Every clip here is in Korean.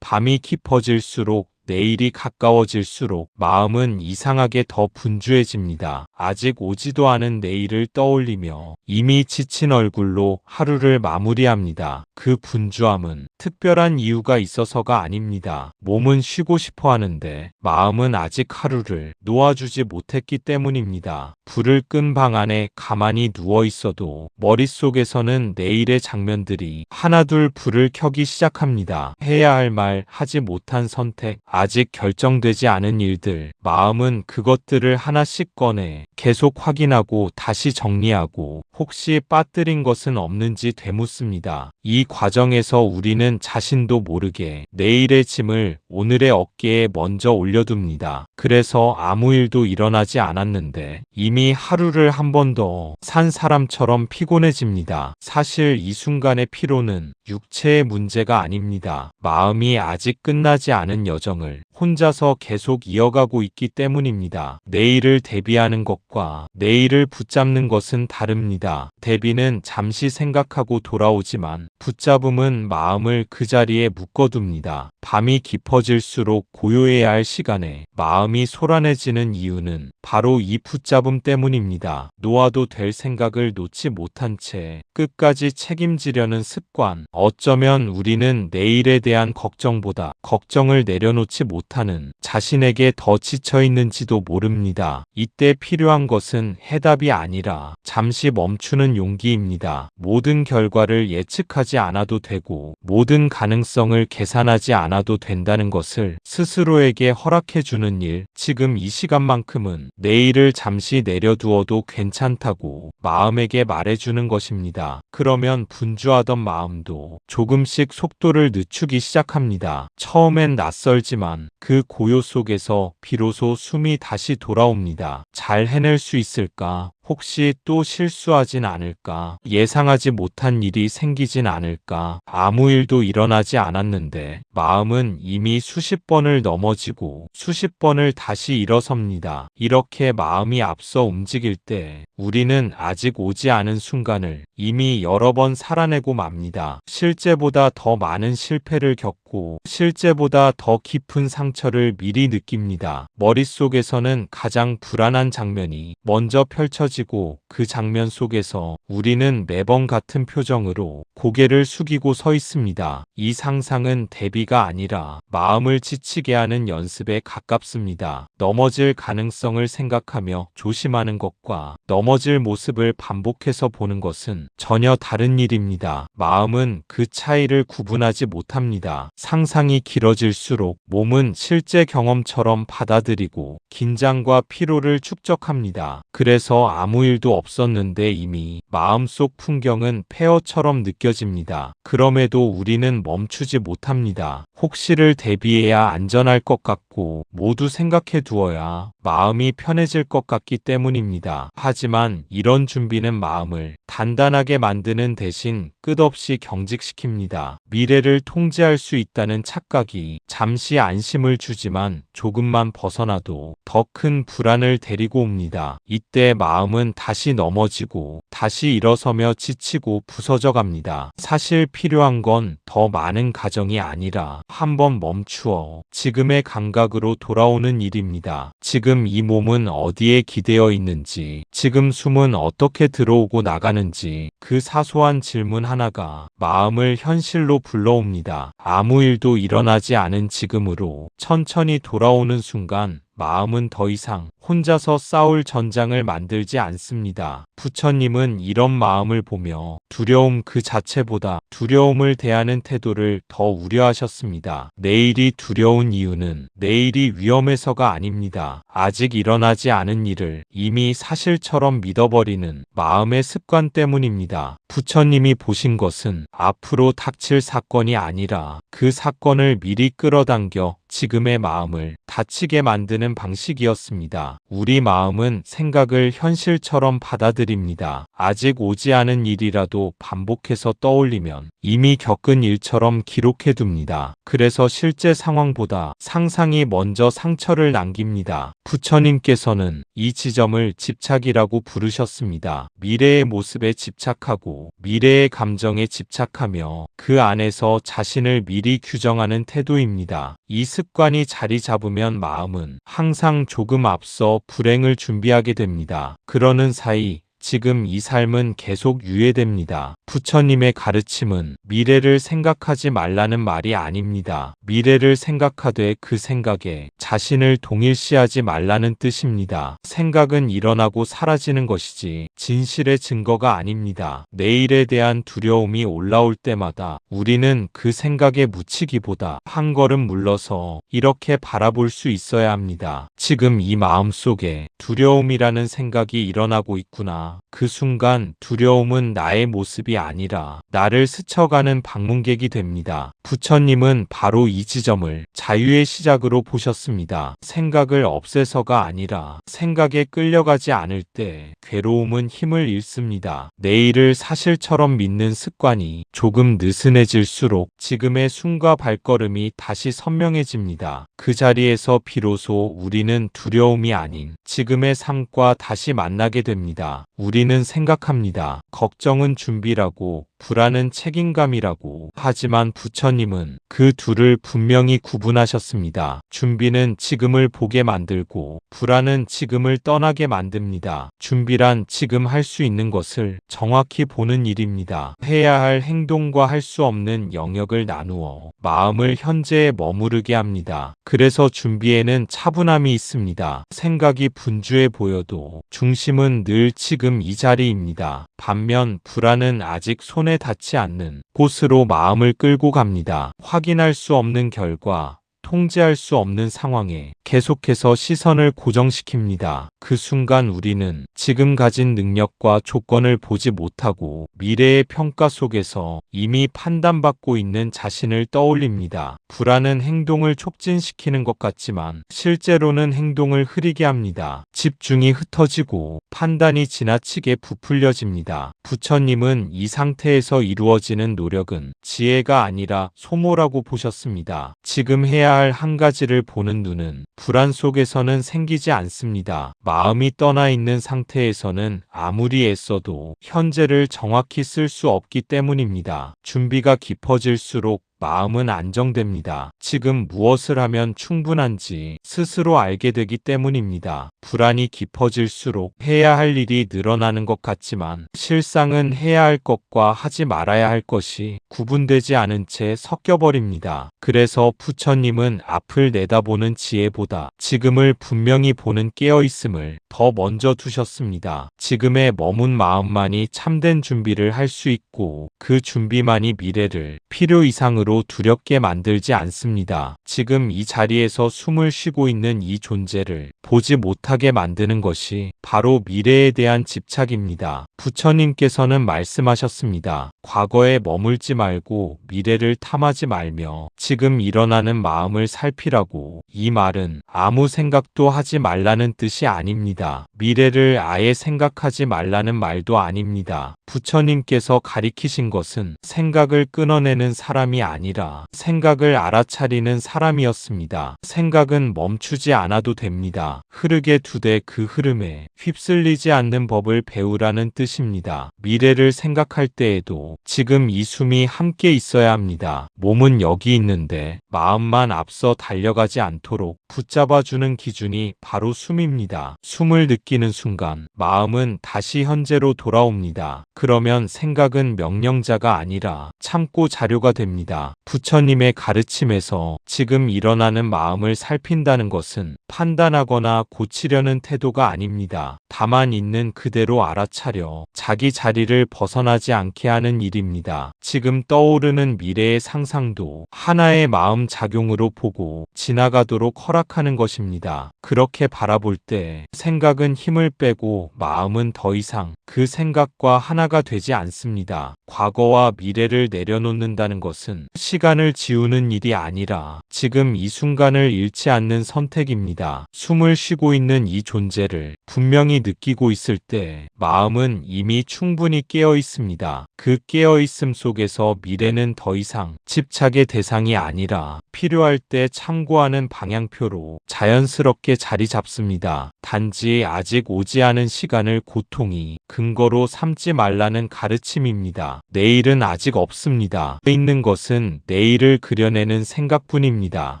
밤이 깊어질수록 내일이 가까워질수록 마음은 이상하게 더 분주해집니다. 아직 오지도 않은 내일을 떠올리며 이미 지친 얼굴로 하루를 마무리합니다. 그 분주함은 특별한 이유가 있어서가 아닙니다. 몸은 쉬고 싶어 하는데 마음은 아직 하루를 놓아주지 못했기 때문입니다. 불을 끈 방 안에 가만히 누워 있어도 머릿속에서는 내일의 장면들이 하나둘 불을 켜기 시작합니다. 해야 할 말, 하지 못한 선택, 아직 결정되지 않은 일들, 마음은 그것들을 하나씩 꺼내 계속 확인하고 다시 정리하고 혹시 빠뜨린 것은 없는지 되묻습니다. 이 과정에서 우리는 자신도 모르게 내일의 짐을 오늘의 어깨에 먼저 올려둡니다. 그래서 아무 일도 일어나지 않았는데 이미 하루를 한 번 더 산 사람처럼 피곤해집니다. 사실 이 순간의 피로는 육체의 문제가 아닙니다. 마음이 아직 끝나지 않은 여정을 혼자서 계속 이어가고 있기 때문입니다. 내일을 대비하는 것과 내일을 붙잡는 것은 다릅니다. 대비는 잠시 생각하고 돌아오지만 붙잡음은 마음을 그 자리에 묶어둡니다. 밤이 깊어질수록 고요해야 할 시간에 마음이 소란해지는 이유는 바로 이 붙잡음 때문입니다. 놓아도 될 생각을 놓지 못한 채 끝까지 책임지려는 습관. 어쩌면 우리는 내일에 대한 걱정보다 걱정을 내려놓지 못하는 자신에게 더 지쳐 있는지도 모릅니다. 이때 필요한 것은 해답이 아니라 잠시 멈추는 용기입니다. 모든 결과를 예측하지 않아도 되고 모든 가능성을 계산하지 않아도 된다는 것을 스스로에게 허락해주는 일, 지금 이 시간만큼은 내일을 잠시 내려두어도 괜찮다고 마음에게 말해주는 것입니다. 그러면 분주하던 마음도 조금씩 속도를 늦추기 시작합니다. 처음엔 낯설지만 그 고요 속에서 비로소 숨이 다시 돌아옵니다. 잘 해낼 수 있을까? 혹시 또 실수하진 않을까? 예상하지 못한 일이 생기진 않을까? 아무 일도 일어나지 않았는데 마음은 이미 수십 번을 넘어지고 수십 번을 다시 일어섭니다. 이렇게 마음이 앞서 움직일 때 우리는 아직 오지 않은 순간을 이미 여러 번 살아내고 맙니다. 실제보다 더 많은 실패를 겪고 실제보다 더 깊은 상처를 미리 느낍니다. 머릿속에서는 가장 불안한 장면이 먼저 펼쳐지고 그 장면 속에서 우리는 매번 같은 표정으로 고개를 숙이고 서 있습니다. 이 상상은 대비가 아니라 마음을 지치게 하는 연습에 가깝습니다. 넘어질 가능성을 생각하며 조심하는 것과 넘어질 모습을 반복해서 보는 것은 전혀 다른 일입니다. 마음은 그 차이를 구분하지 못합니다. 상상이 길어질수록 몸은 실제 경험처럼 받아들이고 긴장과 피로를 축적합니다. 그래서 아무 일도 없었는데 이미 마음속 풍경은 폐허처럼 느껴집니다. 그럼에도 우리는 멈추지 못합니다. 혹시를 대비해야 안전할 것 같고 모두 생각해 두어야 마음이 편해질 것 같기 때문입니다. 하지만 이런 준비는 마음을 단단하게 만드는 대신 끝없이 경직시킵니다. 미래를 통제할 수 있다는 착각이 잠시 안심을 주지만 조금만 벗어나도 더 큰 불안을 데리고 옵니다. 이때 마음은 다시 넘어지고 다시 일어서며 지치고 부서져 갑니다. 사실 필요한 건 더 많은 가정이 아니라 한번 멈추어 지금의 감각으로 돌아오는 일입니다. 지금 이 몸은 어디에 기대어 있는지, 지금 숨은 어떻게 들어오고 나가는지 그 사소한 질문 하나가 마음을 현실로 불러옵니다. 아무 일도 일어나지 않은 지금으로 천천히 돌아오는 순간 마음은 더 이상 혼자서 싸울 전장을 만들지 않습니다. 부처님은 이런 마음을 보며 두려움 그 자체보다 두려움을 대하는 태도를 더 우려하셨습니다. 내일이 두려운 이유는 내일이 위험해서가 아닙니다. 아직 일어나지 않은 일을 이미 사실처럼 믿어버리는 마음의 습관 때문입니다. 부처님이 보신 것은 앞으로 닥칠 사건이 아니라 그 사건을 미리 끌어당겨 지금의 마음을 다치게 만드는 방식이었습니다. 우리 마음은 생각을 현실처럼 받아들입니다. 아직 오지 않은 일이라도 반복해서 떠올리면 이미 겪은 일처럼 기록해둡니다. 그래서 실제 상황보다 상상이 먼저 상처를 남깁니다. 부처님께서는 이 지점을 집착이라고 부르셨습니다. 미래의 모습에 집착하고 미래의 감정에 집착하며 그 안에서 자신을 미리 규정하는 태도입니다. 이 습관이 자리 잡으면 마음은 항상 조금 앞서 불행을 준비하게 됩니다. 그러는 사이 지금 이 삶은 계속 유예됩니다. 부처님의 가르침은 미래를 생각하지 말라는 말이 아닙니다. 미래를 생각하되 그 생각에 자신을 동일시하지 말라는 뜻입니다. 생각은 일어나고 사라지는 것이지 진실의 증거가 아닙니다. 내일에 대한 두려움이 올라올 때마다 우리는 그 생각에 묻히기보다 한 걸음 물러서 이렇게 바라볼 수 있어야 합니다. 지금 이 마음 속에 두려움이라는 생각이 일어나고 있구나. 그 순간 두려움은 나의 모습이 아니라 나를 스쳐가는 방문객이 됩니다. 부처님은 바로 이 지점을 자유의 시작으로 보셨습니다. 생각을 없애서가 아니라 생각에 끌려가지 않을 때 괴로움은 힘을 잃습니다. 내일을 사실처럼 믿는 습관이 조금 느슨해질수록 지금의 숨과 발걸음이 다시 선명해집니다. 그 자리에서 비로소 우리는 두려움이 아닌 지금의 삶과 다시 만나게 됩니다. 우리는 생각합니다. 걱정은 준비라고, 불안은 책임감이라고. 하지만 부처님은 그 둘을 분명히 구분하셨습니다. 준비는 지금을 보게 만들고 불안은 지금을 떠나게 만듭니다. 준비란 지금 할 수 있는 것을 정확히 보는 일입니다. 해야 할 행동과 할 수 없는 영역을 나누어 마음을 현재에 머무르게 합니다. 그래서 준비에는 차분함이 있습니다. 생각이 분주해 보여도 중심은 늘 지금 이 자리입니다. 반면 불안은 아직 손에 닿지 않는 곳으로 마음을 끌고 갑니다. 확인할 수 없는 결과, 통제할 수 없는 상황에 계속해서 시선을 고정시킵니다. 그 순간 우리는 지금 가진 능력과 조건을 보지 못하고 미래의 평가 속에서 이미 판단받고 있는 자신을 떠올립니다. 불안은 행동을 촉진시키는 것 같지만 실제로는 행동을 흐리게 합니다. 집중이 흩어지고 판단이 지나치게 부풀려집니다. 부처님은 이 상태에서 이루어지는 노력은 지혜가 아니라 소모라고 보셨습니다. 지금 해야 할 한 가지를 보는 눈은 불안 속에서는 생기지 않습니다. 마음이 떠나 있는 상태에서는 아무리 애써도 현재를 정확히 쓸 수 없기 때문입니다. 준비가 깊어질수록 마음은 안정됩니다. 지금 무엇을 하면 충분한지 스스로 알게 되기 때문입니다. 불안이 깊어질수록 해야 할 일이 늘어나는 것 같지만 실상은 해야 할 것과 하지 말아야 할 것이 구분되지 않은 채 섞여버립니다. 그래서 부처님은 앞을 내다보는 지혜보다 지금을 분명히 보는 깨어있음을 더 먼저 두셨습니다. 지금에 머문 마음만이 참된 준비를 할 수 있고 그 준비만이 미래를 필요 이상으로 두렵게 만들지 않습니다. 지금 이 자리에서 숨을 쉬고 있는 이 존재를 보지 못하게 만드는 것이 바로 미래에 대한 집착입니다. 부처님께서는 말씀하셨습니다. 과거에 머물지 말고 미래를 탐하지 말며 지금 일어나는 마음을 살피라고. 이 말은 아무 생각도 하지 말라는 뜻이 아닙니다. 미래를 아예 생각하지 말라는 말도 아닙니다. 부처님께서 가리키신 것은 생각을 끊어내는 사람이 아니라 생각을 알아차리는 사람이었습니다. 생각은 멈추지 않아도 됩니다. 흐르게 두되 그 흐름에 휩쓸리지 않는 법을 배우라는 뜻입니다. 미래를 생각할 때에도 지금 이 숨이 함께 있어야 합니다. 몸은 여기 있는데 마음만 앞서 달려가지 않도록 붙잡아주는 기준이 바로 숨입니다. 숨을 느끼는 순간 마음은 다시 현재로 돌아옵니다. 그러면 생각은 명령자가 아니라 참고 자료가 됩니다. 부처님의 가르침에서 지금 일어나는 마음을 살핀다는 것은 판단하거나 고치려는 태도가 아닙니다. 다만 있는 그대로 알아차려 자기 자리를 벗어나지 않게 하는 일입니다. 지금 떠오르는 미래의 상상도 하나의 마음 작용으로 보고 지나가도록 허락하는 것입니다. 그렇게 바라볼 때 생각은 힘을 빼고 마음은 더 이상 그 생각과 하나가 되지 않습니다. 과거와 미래를 내려놓는다는 것은 시간을 지우는 일이 아니라 지금 이 순간을 잃지 않는 선택입니다. 숨을 쉬고 있는 이 존재를 분명히 느끼고 있을 때 마음은 이미 충분히 깨어 있습니다. 그 깨어 있음 속에서 미래는 더 이상 집착의 대상이 아니라 필요할 때 참고하는 방향표로 자연스럽게 자리 잡습니다. 단지 아직 오지 않은 시간을 고통이 근거로 삼지 말라는 가르침입니다. 내일은 아직 없습니다. 있는 것은 내일을 그려내는 생각뿐입니다.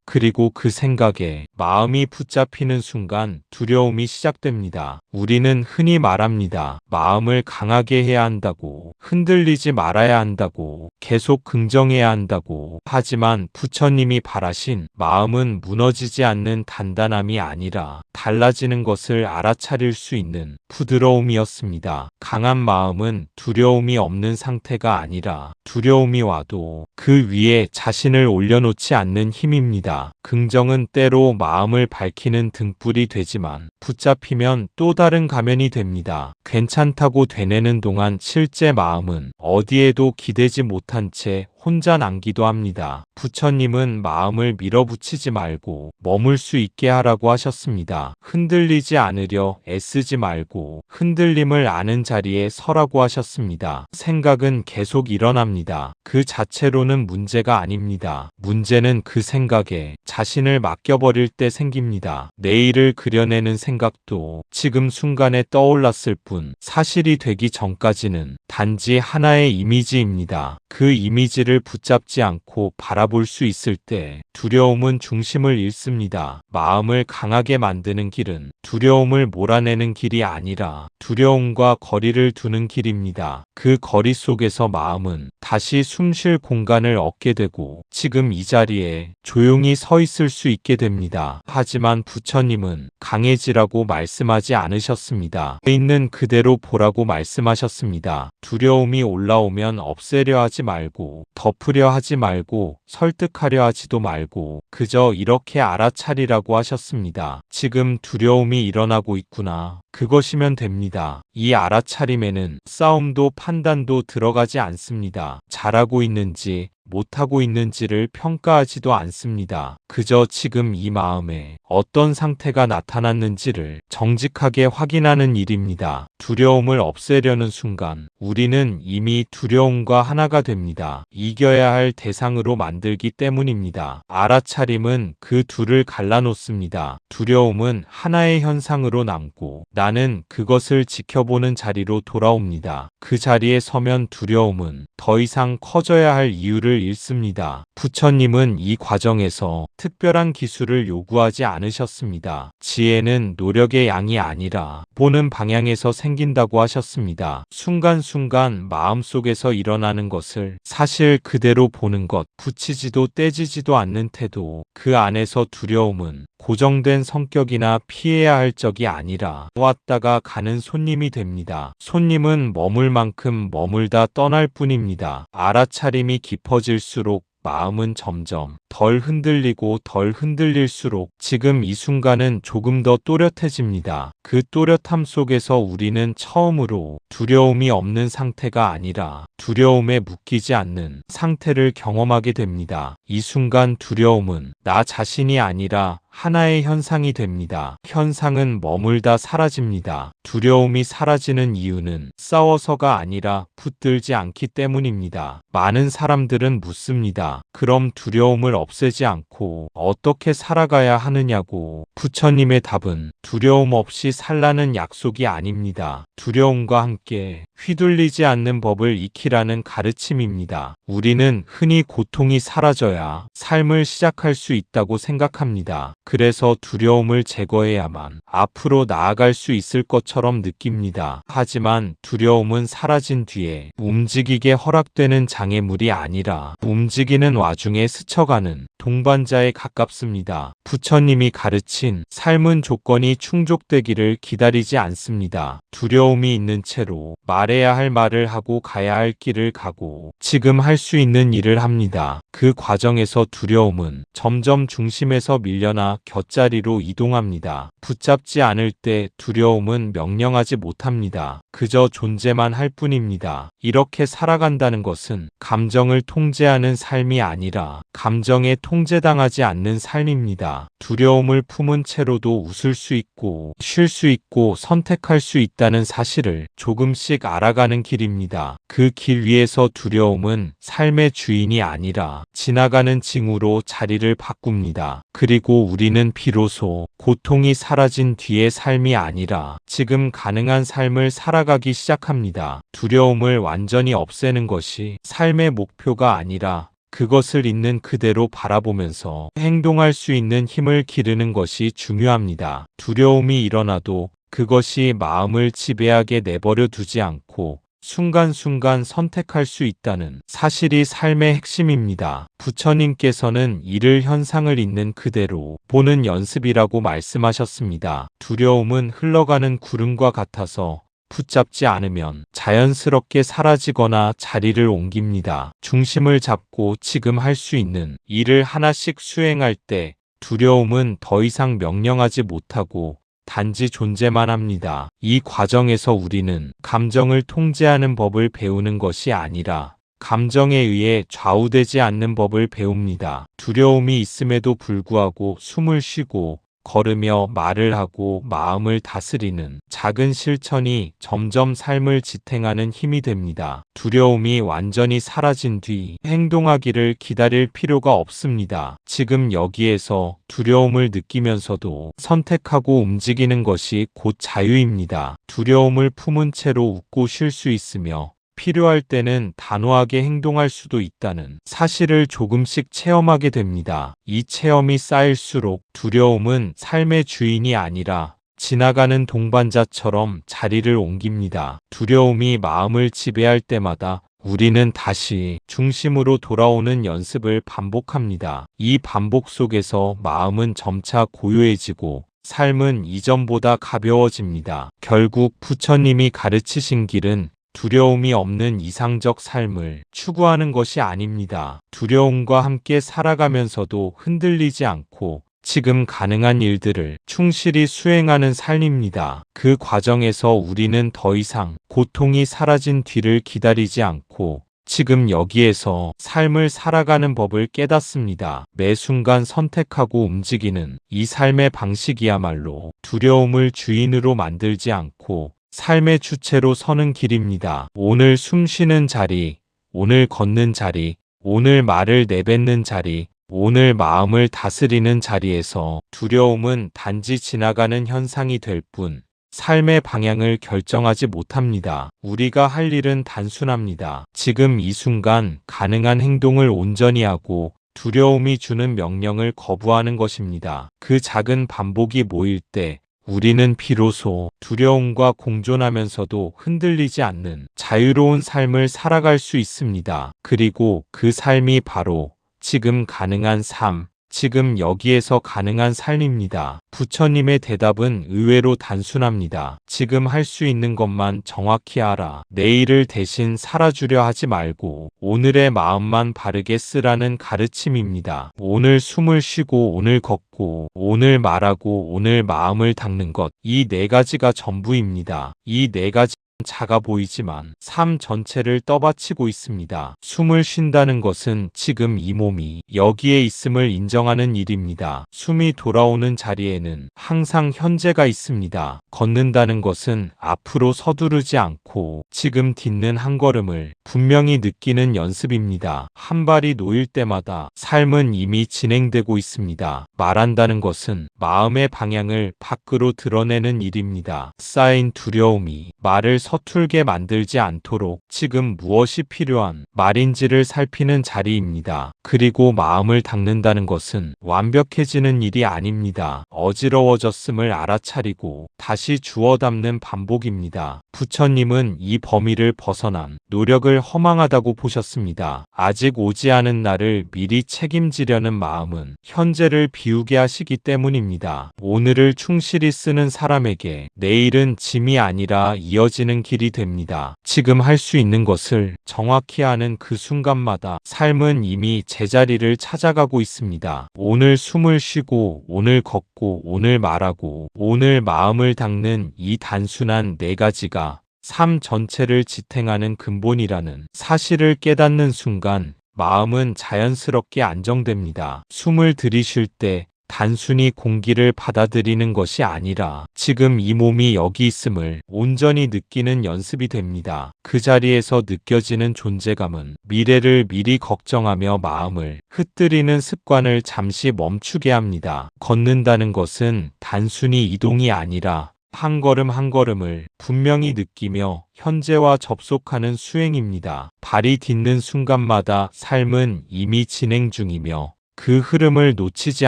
그리고 그 생각에 마음이 붙잡히는 순간 두려움이 시작됩니다. 우리는 흔히 말합니다. 마음을 강하게 해야 한다고, 흔들리지 말아야 한다고, 계속 긍정해야 한다고. 하지만 부처님이 바라신 마음은 무너지지 않는 단단함이 아니라 달라지는 것을 알아차릴 수 있는 부드러움이었습니다. 강한 마음은 두려움이 없는 상태가 아니라 두려움이 와도 그 위에 자신을 올려놓지 않는 힘입니다. 긍정은 때로 마음을 밝히는 등불이 되지만 붙잡히면 또 다른 가면이 됩니다. 괜찮다고 되뇌는 동안 실제 마음은 어디에도 기대지 못한 채 혼자 남기도 합니다. 부처님은 마음을 밀어붙이지 말고 머물 수 있게 하라고 하셨습니다. 흔들리지 않으려 애쓰지 말고 흔들림을 아는 자리에 서라고 하셨습니다. 생각은 계속 일어납니다. 그 자체로는 문제가 아닙니다. 문제는 그 생각에 자신을 맡겨버릴 때 생깁니다. 내일을 그려내는 생각도 지금 순간에 떠올랐을 뿐 사실이 되기 전까지는 단지 하나의 이미지입니다. 그 이미지를 붙잡지 않고 바라볼 수 있을 때 두려움은 중심을 잃습니다. 마음을 강하게 만드는 길은 두려움을 몰아내는 길이 아니라 두려움과 거리를 두는 길입니다. 그 거리 속에서 마음은 다시 숨쉴 공간을 얻게 되고 지금 이 자리에 조용히 서 있을 수 있게 됩니다. 하지만 부처님은 강해지라고 말씀하지 않으셨습니다. 있는 그대로 보라고 말씀하셨습니다. 두려움이 올라오면 없애려 하지 말고 덮으려 하지 말고 설득하려 하지도 말고 그저 이렇게 알아차리라고 하셨습니다. 지금 두려움이 일어나고 있구나. 그것이면 됩니다. 이 알아차림에는 싸움도 판단도 들어가지 않습니다. 잘하고 있는지 못하고 있는지를 평가하지도 않습니다. 그저 지금 이 마음에 어떤 상태가 나타났는지를 정직하게 확인하는 일입니다. 두려움을 없애려는 순간 우리는 이미 두려움과 하나가 됩니다. 이겨야 할 대상으로 만들기 때문입니다. 알아차림은 그 둘을 갈라놓습니다. 두려움은 하나의 현상으로 남고 나는 그것을 지켜보는 자리로 돌아옵니다. 그 자리에 서면 두려움은 더 이상 커져야 할 이유를 잃습니다. 부처님은 이 과정에서 특별한 기술을 요구하지 않으셨습니다. 지혜는 노력의 양이 아니라 보는 방향에서 생긴다고 하셨습니다. 순간순간 마음속에서 일어나는 것을 사실 그대로 보는 것, 붙이지도 떼지지도 않는 태도, 그 안에서 두려움은 고정된 성격이나 피해야 할 적이 아니라 왔다가 가는 손님이 됩니다. 손님은 머물 만큼 머물다 떠날 뿐입니다. 알아차림이 깊어질수록 마음은 점점 덜 흔들리고 덜 흔들릴수록 지금 이 순간은 조금 더 또렷해집니다. 그 또렷함 속에서 우리는 처음으로 두려움이 없는 상태가 아니라 두려움에 묶이지 않는 상태를 경험하게 됩니다. 이 순간 두려움은 나 자신이 아니라 하나의 현상이 됩니다. 현상은 머물다 사라집니다. 두려움이 사라지는 이유는 싸워서가 아니라 붙들지 않기 때문입니다. 많은 사람들은 묻습니다. 그럼 두려움을 없애지 않고 어떻게 살아가야 하느냐고. 부처님의 답은 두려움 없이 살라는 약속이 아닙니다. 두려움과 함께 휘둘리지 않는 법을 익히라는 가르침입니다. 우리는 흔히 고통이 사라져야 삶을 시작할 수 있다고 생각합니다. 그래서 두려움을 제거해야만 앞으로 나아갈 수 있을 것처럼 느낍니다. 하지만 두려움은 사라진 뒤에 움직이게 허락되는 장애물이 아니라 움직이는 와중에 스쳐가는 동반자에 가깝습니다. 부처님이 가르친 삶은 조건이 충족되기를 기다리지 않습니다. 두려움이 있는 채로 말해야 할 말을 하고 가야 할 길을 가고 지금 할 수 있는 일을 합니다. 그 과정에서 두려움은 점점 중심에서 밀려나 아니라 곁자리로 이동합니다. 붙잡지 않을 때 두려움은 명령하지 못합니다. 그저 존재만 할 뿐입니다. 이렇게 살아간다는 것은 감정을 통제하는 삶이 아니라 감정에 통제당하지 않는 삶입니다. 두려움을 품은 채로도 웃을 수 있고 쉴 수 있고 선택할 수 있다는 사실을 조금씩 알아가는 길입니다. 그 길 위에서 두려움은 삶의 주인이 아니라 지나가는 징후로 자리를 바꿉니다. 그리고 우리는 비로소 고통이 사라진 뒤의 삶이 아니라 지금 가능한 삶을 살아가기 시작합니다. 두려움을 완전히 없애는 것이 삶의 목표가 아니라 그것을 있는 그대로 바라보면서 행동할 수 있는 힘을 기르는 것이 중요합니다. 두려움이 일어나도 그것이 마음을 지배하게 내버려 두지 않고 순간순간 선택할 수 있다는 사실이 삶의 핵심입니다. 부처님께서는 이를 현상을 있는 그대로 보는 연습이라고 말씀하셨습니다. 두려움은 흘러가는 구름과 같아서 붙잡지 않으면 자연스럽게 사라지거나 자리를 옮깁니다. 중심을 잡고 지금 할 수 있는 일을 하나씩 수행할 때 두려움은 더 이상 명령하지 못하고 단지 존재만 합니다. 이 과정에서 우리는 감정을 통제하는 법을 배우는 것이 아니라 감정에 의해 좌우되지 않는 법을 배웁니다. 두려움이 있음에도 불구하고 숨을 쉬고 걸으며 말을 하고 마음을 다스리는 작은 실천이 점점 삶을 지탱하는 힘이 됩니다. 두려움이 완전히 사라진 뒤 행동하기를 기다릴 필요가 없습니다. 지금 여기에서 두려움을 느끼면서도 선택하고 움직이는 것이 곧 자유입니다. 두려움을 품은 채로 웃고 쉴 수 있으며 필요할 때는 단호하게 행동할 수도 있다는 사실을 조금씩 체험하게 됩니다. 이 체험이 쌓일수록 두려움은 삶의 주인이 아니라 지나가는 동반자처럼 자리를 옮깁니다. 두려움이 마음을 지배할 때마다 우리는 다시 중심으로 돌아오는 연습을 반복합니다. 이 반복 속에서 마음은 점차 고요해지고 삶은 이전보다 가벼워집니다. 결국 부처님이 가르치신 길은 두려움이 없는 이상적 삶을 추구하는 것이 아닙니다. 두려움과 함께 살아가면서도 흔들리지 않고 지금 가능한 일들을 충실히 수행하는 삶입니다. 그 과정에서 우리는 더 이상 고통이 사라진 뒤를 기다리지 않고 지금 여기에서 삶을 살아가는 법을 깨닫습니다. 매 순간 선택하고 움직이는 이 삶의 방식이야말로 두려움을 주인으로 만들지 않고 삶의 주체로 서는 길입니다. 오늘 숨 쉬는 자리, 오늘 걷는 자리, 오늘 말을 내뱉는 자리, 오늘 마음을 다스리는 자리에서 두려움은 단지 지나가는 현상이 될 뿐, 삶의 방향을 결정하지 못합니다. 우리가 할 일은 단순합니다. 지금 이 순간 가능한 행동을 온전히 하고 두려움이 주는 명령을 거부하는 것입니다. 그 작은 반복이 모일 때 우리는 비로소 두려움과 공존하면서도 흔들리지 않는 자유로운 삶을 살아갈 수 있습니다. 그리고 그 삶이 바로 지금 가능한 삶, 지금 여기에서 가능한 삶입니다. 부처님의 대답은 의외로 단순합니다. 지금 할 수 있는 것만 정확히 알아. 내일을 대신 살아주려 하지 말고 오늘의 마음만 바르게 쓰라는 가르침입니다. 오늘 숨을 쉬고 오늘 걷고 오늘 말하고 오늘 마음을 닦는 것. 이 네 가지가 전부입니다. 이 네 가지 작아 보이지만 삶 전체를 떠받치고 있습니다. 숨을 쉰다는 것은 지금 이 몸이 여기에 있음을 인정하는 일입니다. 숨이 돌아오는 자리에는 항상 현재가 있습니다. 걷는다는 것은 앞으로 서두르지 않고 지금 딛는 한 걸음을 분명히 느끼는 연습입니다. 한 발이 놓일 때마다 삶은 이미 진행되고 있습니다. 말한다는 것은 마음의 방향을 밖으로 드러내는 일입니다. 쌓인 두려움이 말을 서툴게 만들지 않도록 지금 무엇이 필요한 말인지를 살피는 자리입니다. 그리고 마음을 닦는다는 것은 완벽해지는 일이 아닙니다. 어지러워졌음을 알아차리고 다시 주워 담는 반복입니다. 부처님은 이 범위를 벗어난 노력을 허망하다고 보셨습니다. 아직 오지 않은 날을 미리 책임지려는 마음은 현재를 비우게 하시기 때문입니다. 오늘을 충실히 쓰는 사람에게 내일은 짐이 아니라 이어지는 길이 됩니다. 지금 할 수 있는 것을 정확히 하는 그 순간마다 삶은 이미 제자리를 찾아가고 있습니다. 오늘 숨을 쉬고, 오늘 걷고, 오늘 말하고, 오늘 마음을 닦는 이 단순한 네 가지가 삶 전체를 지탱하는 근본이라는 사실을 깨닫는 순간 마음은 자연스럽게 안정됩니다. 숨을 들이쉴 때 단순히 공기를 받아들이는 것이 아니라 지금 이 몸이 여기 있음을 온전히 느끼는 연습이 됩니다. 그 자리에서 느껴지는 존재감은 미래를 미리 걱정하며 마음을 흩뜨리는 습관을 잠시 멈추게 합니다. 걷는다는 것은 단순히 이동이 아니라 한 걸음 한 걸음을 분명히 느끼며 현재와 접속하는 수행입니다. 발이 딛는 순간마다 삶은 이미 진행 중이며 그 흐름을 놓치지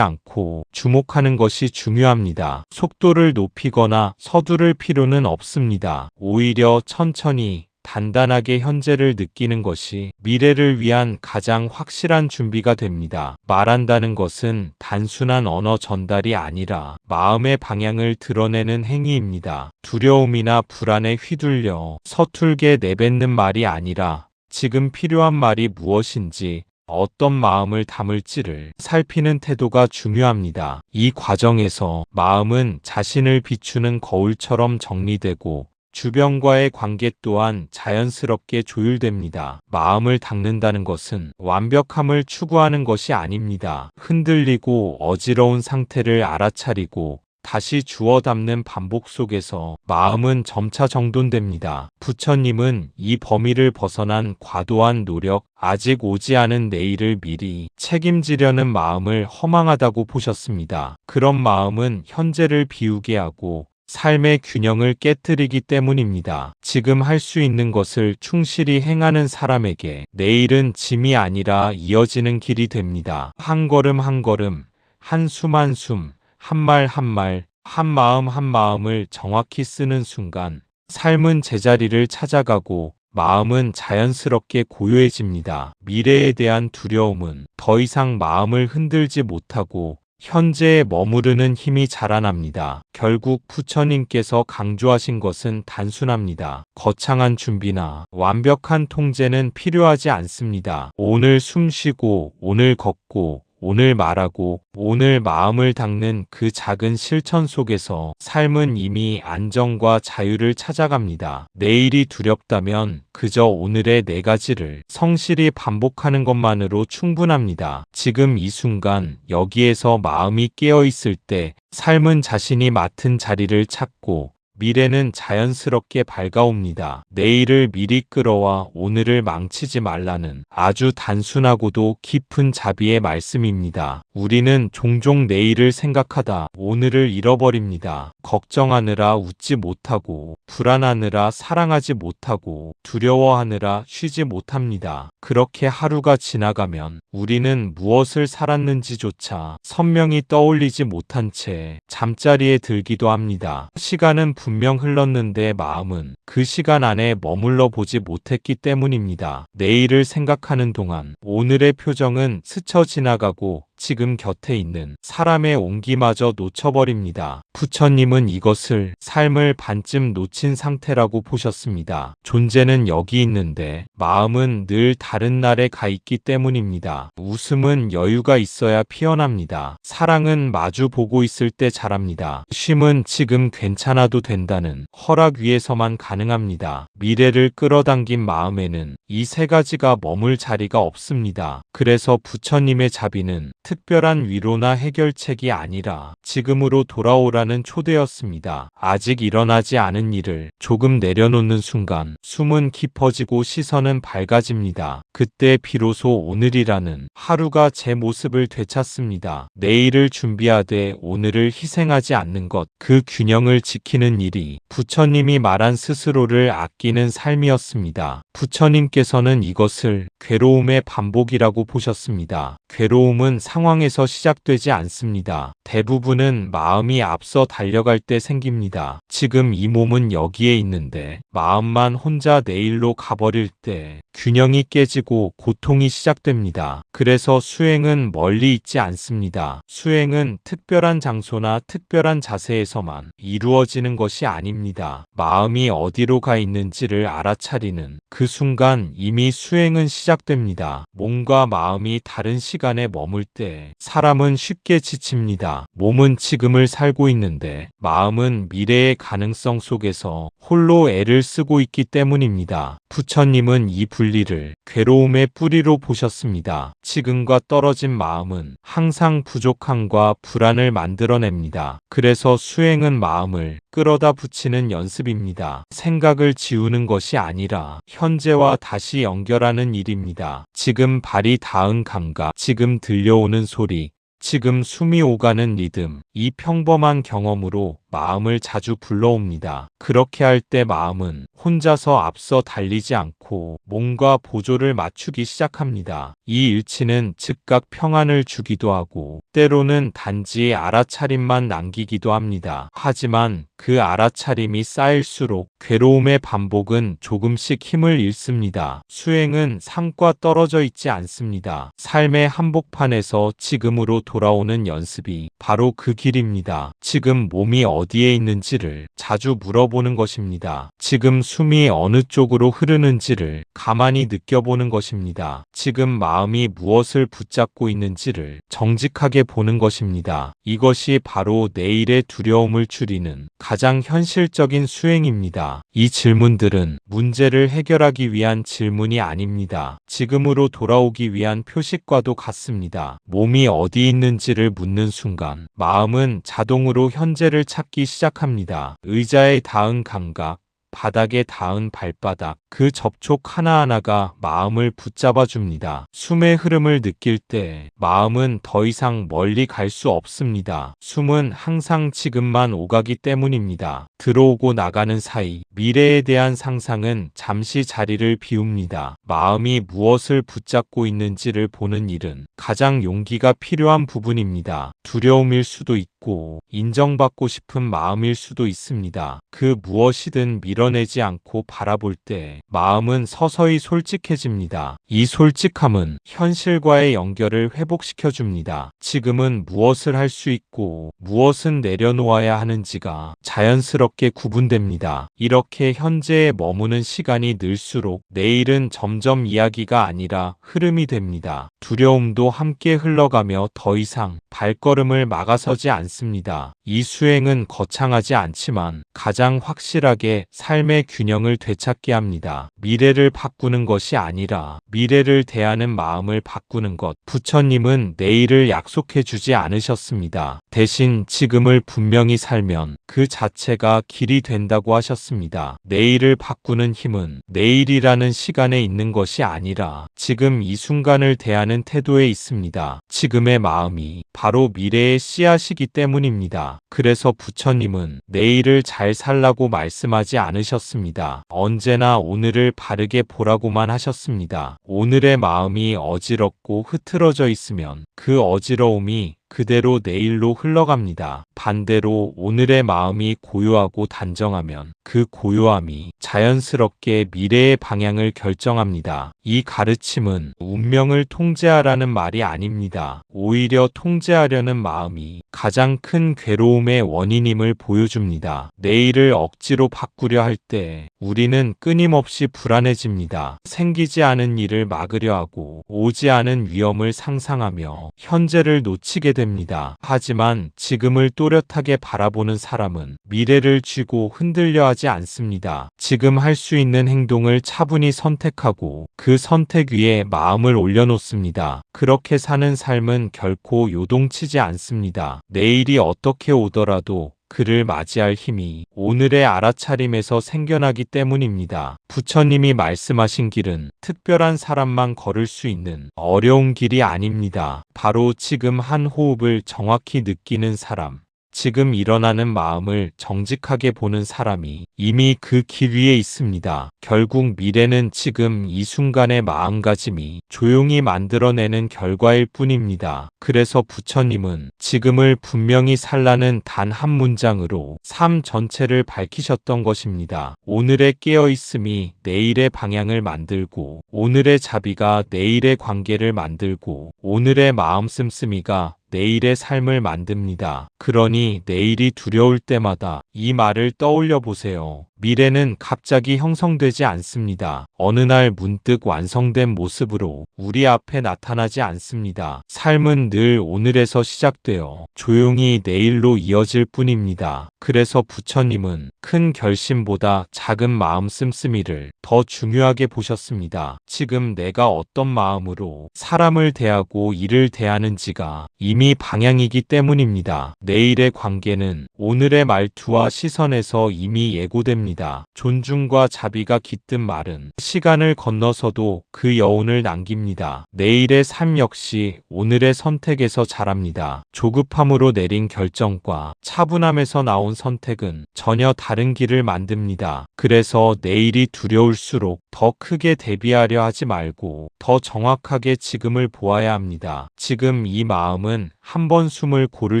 않고 주목하는 것이 중요합니다. 속도를 높이거나 서두를 필요는 없습니다. 오히려 천천히 단단하게 현재를 느끼는 것이 미래를 위한 가장 확실한 준비가 됩니다. 말한다는 것은 단순한 언어 전달이 아니라 마음의 방향을 드러내는 행위입니다. 두려움이나 불안에 휘둘려 서툴게 내뱉는 말이 아니라 지금 필요한 말이 무엇인지 어떤 마음을 담을지를 살피는 태도가 중요합니다. 이 과정에서 마음은 자신을 비추는 거울처럼 정리되고 주변과의 관계 또한 자연스럽게 조율됩니다. 마음을 닦는다는 것은 완벽함을 추구하는 것이 아닙니다. 흔들리고 어지러운 상태를 알아차리고 다시 주워 담는 반복 속에서 마음은 점차 정돈됩니다. 부처님은 이 범위를 벗어난 과도한 노력, 아직 오지 않은 내일을 미리 책임지려는 마음을 허망하다고 보셨습니다. 그런 마음은 현재를 비우게 하고 삶의 균형을 깨뜨리기 때문입니다. 지금 할 수 있는 것을 충실히 행하는 사람에게 내일은 짐이 아니라 이어지는 길이 됩니다. 한 걸음 한 걸음, 한숨 한숨, 한말 한말, 한마음 한마음을 정확히 쓰는 순간 삶은 제자리를 찾아가고 마음은 자연스럽게 고요해집니다. 미래에 대한 두려움은 더 이상 마음을 흔들지 못하고 현재에 머무르는 힘이 자라납니다. 결국 부처님께서 강조하신 것은 단순합니다. 거창한 준비나 완벽한 통제는 필요하지 않습니다. 오늘 숨 쉬고, 오늘 걷고, 오늘 말하고 오늘 마음을 닦는 그 작은 실천 속에서 삶은 이미 안정과 자유를 찾아갑니다. 내일이 두렵다면 그저 오늘의 네 가지를 성실히 반복하는 것만으로 충분합니다. 지금 이 순간 여기에서 마음이 깨어 있을 때 삶은 자신이 맡은 자리를 찾고 미래는 자연스럽게 밝아옵니다. 내일을 미리 끌어와 오늘을 망치지 말라는 아주 단순하고도 깊은 자비의 말씀입니다. 우리는 종종 내일을 생각하다 오늘을 잃어버립니다. 걱정하느라 웃지 못하고, 불안하느라 사랑하지 못하고, 두려워하느라 쉬지 못합니다. 그렇게 하루가 지나가면 우리는 무엇을 살았는지조차 선명히 떠올리지 못한 채 잠자리에 들기도 합니다. 시간은 분명 흘렀는데 마음은 그 시간 안에 머물러 보지 못했기 때문입니다. 내일을 생각하는 동안 오늘의 표정은 스쳐 지나가고 지금 곁에 있는 사람의 온기마저 놓쳐버립니다. 부처님은 이것을 삶을 반쯤 놓친 상태라고 보셨습니다. 존재는 여기 있는데 마음은 늘 다른 날에 가 있기 때문입니다. 웃음은 여유가 있어야 피어납니다. 사랑은 마주 보고 있을 때 자랍니다. 쉼은 지금 괜찮아도 된다는 허락 위에서만 가능합니다. 미래를 끌어당긴 마음에는 이 세 가지가 머물 자리가 없습니다. 그래서 부처님의 자비는 특별한 위로나 해결책이 아니라 지금으로 돌아오라는 초대였습니다. 아직 일어나지 않은 일을 조금 내려놓는 순간 숨은 깊어지고 시선은 밝아집니다. 그때 비로소 오늘이라는 하루가 제 모습을 되찾습니다. 내일을 준비하되 오늘을 희생하지 않는 것, 그 균형을 지키는 일이 부처님이 말한 스스로를 아끼는 삶이었습니다. 부처님께서는 이것을 괴로움의 반복이라고 보셨습니다. 괴로움은 상황에서 시작되지 않습니다. 대부분은 마음이 앞서 달려갈 때 생깁니다. 지금 이 몸은 여기에 있는데 마음만 혼자 내일로 가버릴 때 균형이 깨지고 고통이 시작됩니다. 그래서 수행은 멀리 있지 않습니다. 수행은 특별한 장소나 특별한 자세에서만 이루어지는 것이 아닙니다. 마음이 어디로 가 있는지를 알아차리는 그 순간 이미 수행은 시작됩니다. 몸과 마음이 다른 시간에 머물 때 사람은 쉽게 지칩니다. 몸은 지금을 살고 있는데 마음은 미래의 가능성 속에서 홀로 애를 쓰고 있기 때문입니다. 부처님은 이 분리를 괴로움의 뿌리로 보셨습니다. 지금과 떨어진 마음은 항상 부족함과 불안을 만들어냅니다. 그래서 수행은 마음을 끌어다 붙이는 연습입니다. 생각을 지우는 것이 아니라 현재와 다시 연결하는 일입니다. 지금 발이 닿은 감각, 지금 들려오는 소리, 지금 숨이 오가는 리듬, 이 평범한 경험으로 마음을 자주 불러옵니다. 그렇게 할 때 마음은 혼자서 앞서 달리지 않고 몸과 보조를 맞추기 시작합니다. 이 일치는 즉각 평안을 주기도 하고 때로는 단지 알아차림만 남기기도 합니다. 하지만 그 알아차림이 쌓일수록 괴로움의 반복은 조금씩 힘을 잃습니다. 수행은 상과 떨어져 있지 않습니다. 삶의 한복판에서 지금으로 돌아오는 연습이 바로 그 길입니다. 지금 몸이 어디에 있는지를 자주 물어보는 것입니다. 지금 숨이 어느 쪽으로 흐르는지를 가만히 느껴보는 것입니다. 지금 마음이 무엇을 붙잡고 있는지를 정직하게 보는 것입니다. 이것이 바로 내일의 두려움을 줄이는 가장 현실적인 수행입니다. 이 질문들은 문제를 해결하기 위한 질문이 아닙니다. 지금으로 돌아오기 위한 표식과도 같습니다. 몸이 어디 있는지를 묻는 순간 마음은 자동으로 현재를 찾기 시작합니다. 의자에 닿은 감각, 바닥에 닿은 발바닥, 그 접촉 하나하나가 마음을 붙잡아 줍니다. 숨의 흐름을 느낄 때 마음은 더 이상 멀리 갈 수 없습니다. 숨은 항상 지금만 오가기 때문입니다. 들어오고 나가는 사이 미래에 대한 상상은 잠시 자리를 비웁니다. 마음이 무엇을 붙잡고 있는지를 보는 일은 가장 용기가 필요한 부분입니다. 두려움일 수도 있고 인정받고 싶은 마음일 수도 있습니다. 그 무엇이든 밀어내지 않고 바라볼 때 마음은 서서히 솔직해집니다. 이 솔직함은 현실과의 연결을 회복시켜줍니다. 지금은 무엇을 할 수 있고 무엇은 내려놓아야 하는지가 자연스럽게 구분됩니다. 이렇게 현재에 머무는 시간이 늘수록 내일은 점점 이야기가 아니라 흐름이 됩니다. 두려움도 함께 흘러가며 더 이상 발걸음을 막아서지 않습니다. 이 수행은 거창하지 않지만 가장 확실하게 삶의 균형을 되찾게 합니다. 미래를 바꾸는 것이 아니라 미래를 대하는 마음을 바꾸는 것. 부처님은 내일을 약속해 주지 않으셨습니다. 대신 지금을 분명히 살면 그 자체가 길이 된다고 하셨습니다. 내일을 바꾸는 힘은 내일이라는 시간에 있는 것이 아니라 지금 이 순간을 대하는 태도에 있습니다. 지금의 마음이 바로 미래의 씨앗이기 때문입니다. 그래서 부처님은 내일을 잘 살라고 말씀하지 않으셨습니다. 언제나 오늘을 바르게 보라고만 하셨습니다. 오늘의 마음이 어지럽고 흐트러져 있으면 그 어지러움이 그대로 내일로 흘러갑니다. 반대로 오늘의 마음이 고요하고 단정하면 그 고요함이 자연스럽게 미래의 방향을 결정합니다. 이 가르침은 운명을 통제하라는 말이 아닙니다. 오히려 통제하려는 마음이 가장 큰 괴로움의 원인임을 보여줍니다. 내일을 억지로 바꾸려 할 때 우리는 끊임없이 불안해집니다. 생기지 않은 일을 막으려 하고 오지 않은 위험을 상상하며 현재를 놓치게 됩니다. 하지만 지금을 또렷하게 바라보는 사람은 미래를 쥐고 흔들려 하지 않습니다. 지금 할 수 있는 행동을 차분히 선택하고 그 선택 위에 마음을 올려놓습니다. 그렇게 사는 삶은 결코 요동치지 않습니다. 내일이 어떻게 오더라도 그를 맞이할 힘이 오늘의 알아차림에서 생겨나기 때문입니다. 부처님이 말씀하신 길은 특별한 사람만 걸을 수 있는 어려운 길이 아닙니다. 바로 지금 한 호흡을 정확히 느끼는 사람, 지금 일어나는 마음을 정직하게 보는 사람이 이미 그 길 위에 있습니다. 결국 미래는 지금 이 순간의 마음가짐이 조용히 만들어내는 결과일 뿐입니다. 그래서 부처님은 지금을 분명히 살라는 단 한 문장으로 삶 전체를 밝히셨던 것입니다. 오늘의 깨어있음이 내일의 방향을 만들고, 오늘의 자비가 내일의 관계를 만들고, 오늘의 마음 씀씀이가 내일의 삶을 만듭니다. 그러니 내일이 두려울 때마다 이 말을 떠올려 보세요. 미래는 갑자기 형성되지 않습니다. 어느 날 문득 완성된 모습으로 우리 앞에 나타나지 않습니다. 삶은 늘 오늘에서 시작되어 조용히 내일로 이어질 뿐입니다. 그래서 부처님은 큰 결심보다 작은 마음 씀씀이를 더 중요하게 보셨습니다. 지금 내가 어떤 마음으로 사람을 대하고 일을 대하는지가 이미 방향이기 때문입니다. 내일의 관계는 오늘의 말투와 시선에서 이미 예고됩니다. 존중과 자비가 깃든 말은 시간을 건너서도 그 여운을 남깁니다. 내일의 삶 역시 오늘의 선택에서 자랍니다. 조급함으로 내린 결정과 차분함에서 나온 선택은 전혀 다른 길을 만듭니다. 그래서 내일이 두려울수록 더 크게 대비하려 하지 말고 더 정확하게 지금을 보아야 합니다. 지금 이 마음은 한 번 숨을 고를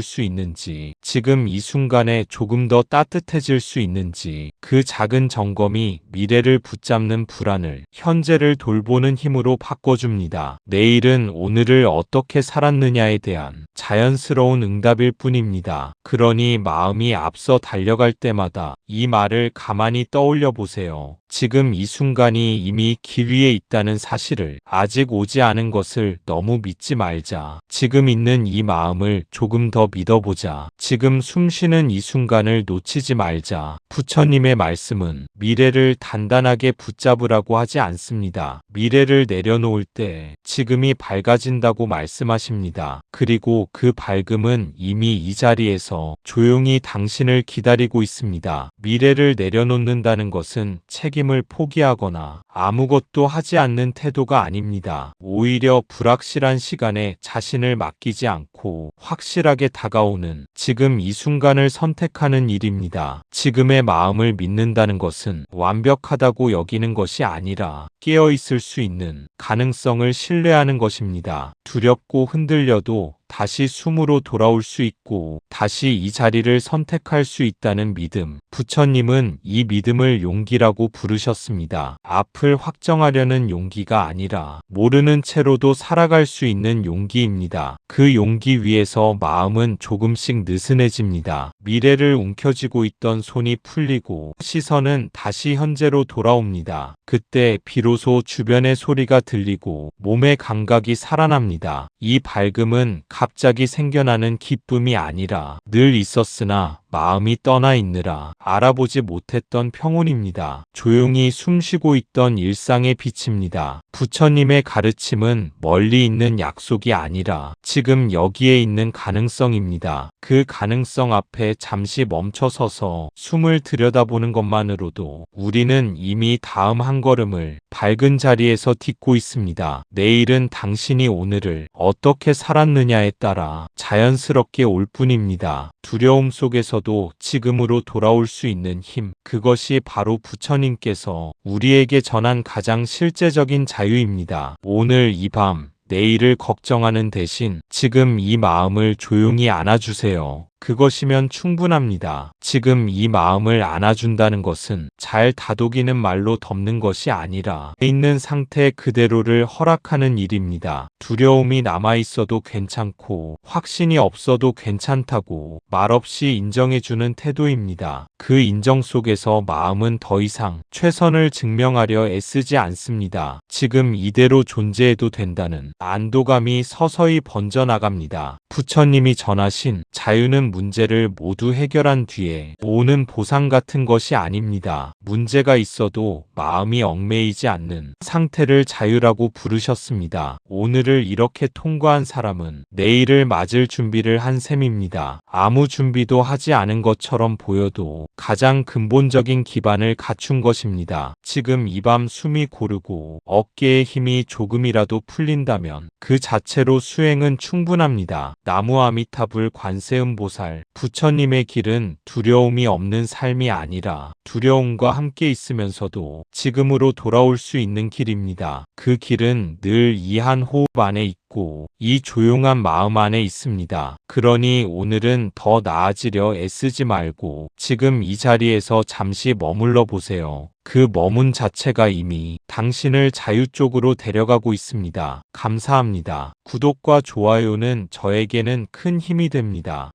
수 있는지, 지금 이 순간에 조금 더 따뜻해질 수 있는지, 그 작은 점검이 미래를 붙잡는 불안을 현재를 돌보는 힘으로 바꿔줍니다. 내일은 오늘을 어떻게 살았느냐에 대한 자연스러운 응답일 뿐입니다. 그러니 마음이 앞서 달려갈 때마다 이 말을 가만히 떠올려 보세요. 지금 이 순간이 이미 길 위에 있다는 사실을, 아직 오지 않은 것을 너무 믿지 말자. 지금 있는 이 마음을 조금 더 믿어보자. 지금 숨 쉬는 이 순간을 놓치지 말자. 부처님의 말씀은 미래를 단단하게 붙잡으라고 하지 않습니다. 미래를 내려놓을 때 지금이 밝아진다고 말씀하십니다. 그리고 그 밝음은 이미 이 자리에서 조용히 당신을 기다리고 있습니다. 미래를 내려놓는다는 것은 책임을 포기하거나 아무것도 하지 않는 태도가 아닙니다. 오히려 불확실한 시간에 자신을 맡기지 않고 확실하게 다가오는 지금 이 순간을 선택하는 일입니다. 지금의 마음을 믿는다는 것은 완벽하다고 여기는 것이 아니라 깨어있을 수 있는 가능성을 신뢰하는 것입니다. 두렵고 흔들려도 다시 숨으로 돌아올 수 있고 다시 이 자리를 선택할 수 있다는 믿음. 부처님은 이 믿음을 용기라고 부르셨습니다. 앞을 확정하려는 용기가 아니라 모르는 채로도 살아갈 수 있는 용기입니다. 그 용기 위에서 마음은 조금씩 느슨해집니다. 미래를 움켜쥐고 있던 손이 풀리고 시선은 다시 현재로 돌아옵니다. 그때 비로소 주변의 소리가 들리고 몸의 감각이 살아납니다. 이 밝음은 갑자기 생겨나는 기쁨이 아니라 늘 있었으나 마음이 떠나 있느라 알아보지 못했던 평온입니다. 조용히 숨쉬고 있던 일상의 빛입니다. 부처님의 가르침은 멀리 있는 약속이 아니라 지금 여기에 있는 가능성입니다. 그 가능성 앞에 잠시 멈춰서서 숨을 들여다보는 것만으로도 우리는 이미 다음 한 걸음을 밝은 자리에서 딛고 있습니다. 내일은 당신이 오늘을 어떻게 살았느냐에 따라 자연스럽게 올 뿐입니다. 두려움 속에서도 지금으로 돌아올 수 있는 힘, 그것이 바로 부처님께서 우리에게 전한 가장 실제적인 자유입니다. 오늘 이 밤, 내일을 걱정하는 대신 지금 이 마음을 조용히 안아주세요. 그것이면 충분합니다. 지금 이 마음을 안아준다는 것은 잘 다독이는 말로 덮는 것이 아니라 있는 상태 그대로를 허락하는 일입니다. 두려움이 남아있어도 괜찮고 확신이 없어도 괜찮다고 말없이 인정해주는 태도입니다. 그 인정 속에서 마음은 더 이상 최선을 증명하려 애쓰지 않습니다. 지금 이대로 존재해도 된다는 안도감이 서서히 번져나갑니다. 부처님이 전하신 자유는 문제를 모두 해결한 뒤에 오는 보상 같은 것이 아닙니다. 문제가 있어도 마음이 얽매이지 않는 상태를 자유라고 부르셨습니다. 오늘을 이렇게 통과한 사람은 내일을 맞을 준비를 한 셈입니다. 아무 준비도 하지 않은 것처럼 보여도 가장 근본적인 기반을 갖춘 것입니다. 지금 이 밤 숨이 고르고 어깨에 힘이 조금이라도 풀린다면 있다면 그 자체로 수행은 충분합니다. 나무 아미타불 관세음보살, 부처님의 길은 두려움이 없는 삶이 아니라 두려움과 함께 있으면서도 지금으로 돌아올 수 있는 길입니다. 그 길은 늘 이 한 호흡 안에 있고 이 조용한 마음 안에 있습니다. 그러니 오늘은 더 나아지려 애쓰지 말고 지금 이 자리에서 잠시 머물러 보세요. 그 머문 자체가 이미 당신을 자유 쪽으로 데려가고 있습니다. 감사합니다. 구독과 좋아요는 저에게는 큰 힘이 됩니다.